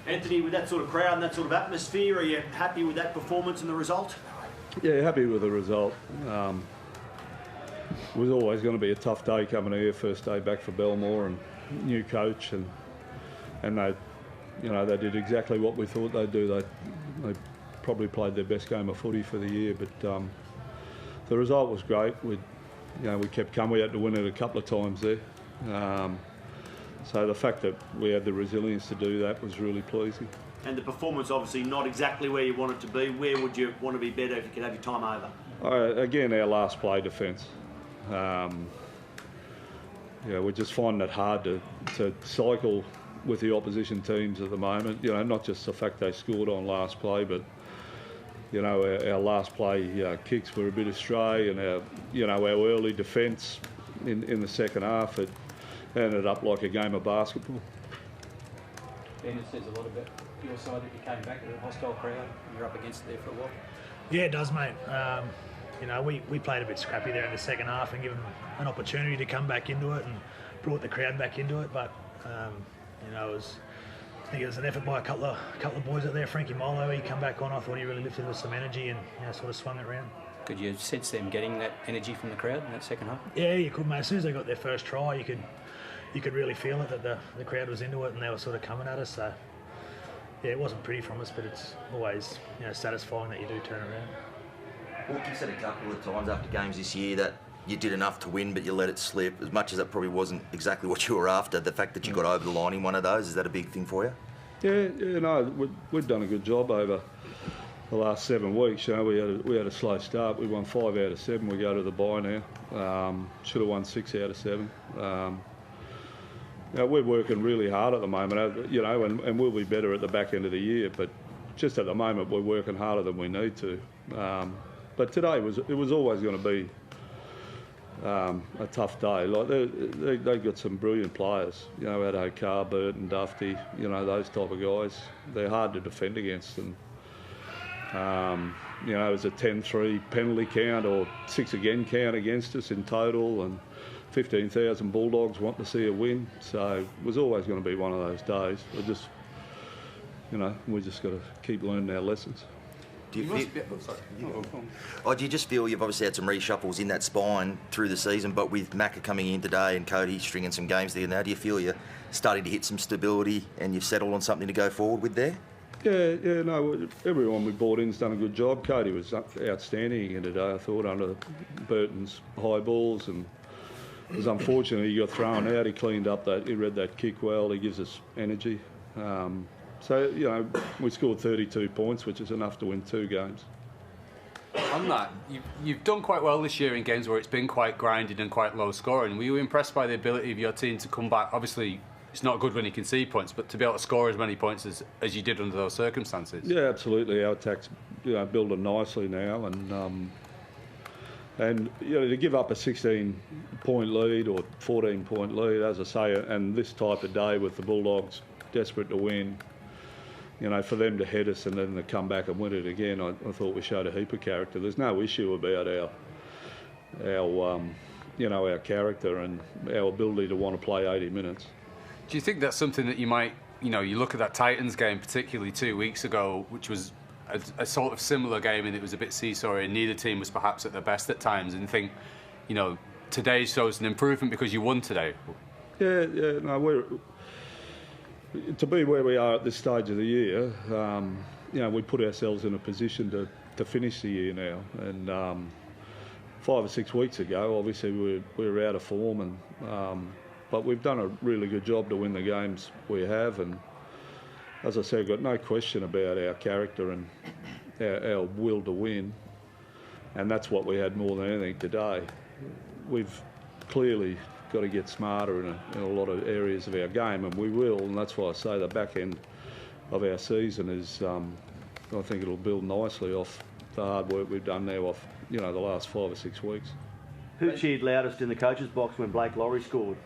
Anthony, with that sort of crowd and that sort of atmosphere, are you happy with that performance and the result? Yeah, happy with the result. It was always going to be a tough day coming here, first day back for Belmore and new coach, and they, they did exactly what we thought they'd do. They probably played their best game of footy for the year, but the result was great. We kept coming. We had to win it a couple of times there. So the fact that we had the resilience to do that was really pleasing. And the performance obviously not exactly where you want it to be. Where would you want to be better if you could have your time over? Again, our last play defence. We're just finding it hard to cycle with the opposition teams at the moment. Not just the fact they scored on last play, but our last play kicks were a bit astray, and our early defence in the second half, it ended up like a game of basketball. Ben, it says a lot about your side that you came back at a hostile crowd. You're up against it there for a while. Yeah, it does, mate. We played a bit scrappy there in the second half and given them an opportunity to come back into it and brought the crowd back into it. But I think it was an effort by a couple of boys out there. Frankie Molo, he come back on. I thought he really lifted with some energy and sort of swung it around. Could you sense them getting that energy from the crowd in that second half? Yeah, you could, mate. As soon as they got their first try, you could really feel it that the crowd was into it and they were sort of coming at us. So yeah, it wasn't pretty from us, but it's always satisfying that you do turn around. Well, you said a couple of times after games this year that you did enough to win, but you let it slip. As much as that probably wasn't exactly what you were after, the fact that you got over the line in one of those, is that a big thing for you? Yeah, we've done a good job over the last 7 weeks. We had a slow start. We won 5 out of 7. We go to the bye now. Should have won 6 out of 7. We're working really hard at the moment, and we'll be better at the back end of the year. But just at the moment, we're working harder than we need to. But today it was always going to be a tough day. Like they got some brilliant players. Addo Carr, Burton, Dufty, those type of guys. They're hard to defend against. And it was a 10-3 penalty count or 6 again count against us in total, and 15,000 Bulldogs want to see a win. So it was always going to be one of those days. We just got to keep learning our lessons. Do you just feel you've obviously had some reshuffles in that spine through the season, but with Macca coming in today and Cody stringing some games there now, do you feel you're starting to hit some stability and you've settled on something to go forward with there? Yeah, no, everyone we brought in's done a good job. Cody was outstanding again today, I thought, under Burton's high balls, and it was unfortunate he got thrown out. He cleaned up he read that kick well, he gives us energy. So, we scored 32 points, which is enough to win 2 games. On that, you've done quite well this year in games where it's been quite grinded and quite low scoring. Were you impressed by the ability of your team to come back? Obviously, it's not good when you concede points, but to be able to score as many points as you did under those circumstances. Yeah, absolutely. Our attack's building nicely now, and to give up a 16-point lead or 14-point lead, as I say, and this type of day with the Bulldogs desperate to win, for them to head us and then to come back and win it again, I thought we showed a heap of character. There's no issue about our character and our ability to want to play 80 minutes. Do you think that's something that you might, you look at that Titans game, particularly 2 weeks ago, which was a sort of similar game, and it was a bit seesaw, and neither team was perhaps at their best at times, and think, today shows an improvement because you won today? Yeah, no, to be where we are at this stage of the year, we put ourselves in a position to finish the year now. And 5 or 6 weeks ago, obviously we were out of form, and but we've done a really good job to win the games we have. And as I said, I've got no question about our character and our will to win. And that's what we had more than anything today. We've clearly got to get smarter in a lot of areas of our game, and we will, and that's why I say the back end of our season is, I think it'll build nicely off the hard work we've done now off, the last 5 or 6 weeks. Who cheered loudest in the coach's box when Blake Lawrie scored?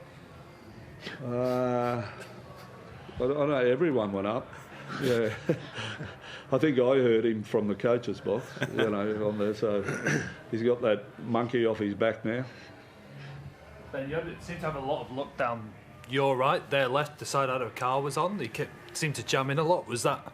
I know everyone went up. Yeah, I think I heard him from the coach's box, on there, so he's got that monkey off his back now. Ben, you seem to have a lot of luck down your right, their left, the side Addo Carr was on. He seemed to jam in a lot. Was that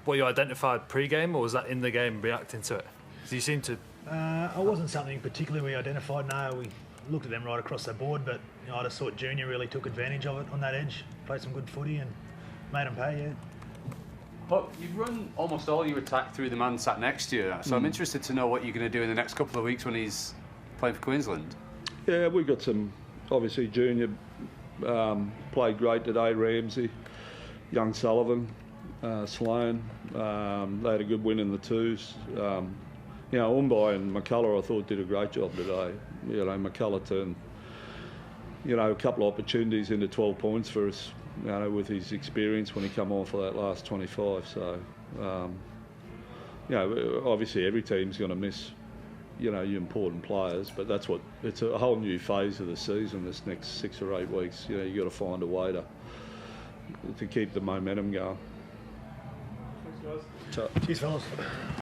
what you identified pre-game, or was that in the game reacting to it? 'Cause you seem to... It wasn't something particularly we identified. No, we looked at them right across the board, but I just thought Junior really took advantage of it on that edge, played some good footy and made them pay. Yeah. But you've run almost all your attack through the man sat next to you, so I'm interested to know what you're going to do in the next couple of weeks when he's playing for Queensland. Yeah, we've got some, obviously Junior played great today, Ramsey, young Sullivan, Sloan, they had a good win in the twos. Umbai and McCullough I thought did a great job today. McCullough turned, a couple of opportunities into 12 points for us, with his experience when he come on for that last 25. So, obviously every team's going to miss, your important players, but it's a whole new phase of the season this next 6 or 8 weeks. You got to find a way to keep the momentum going. Cheers, fellas.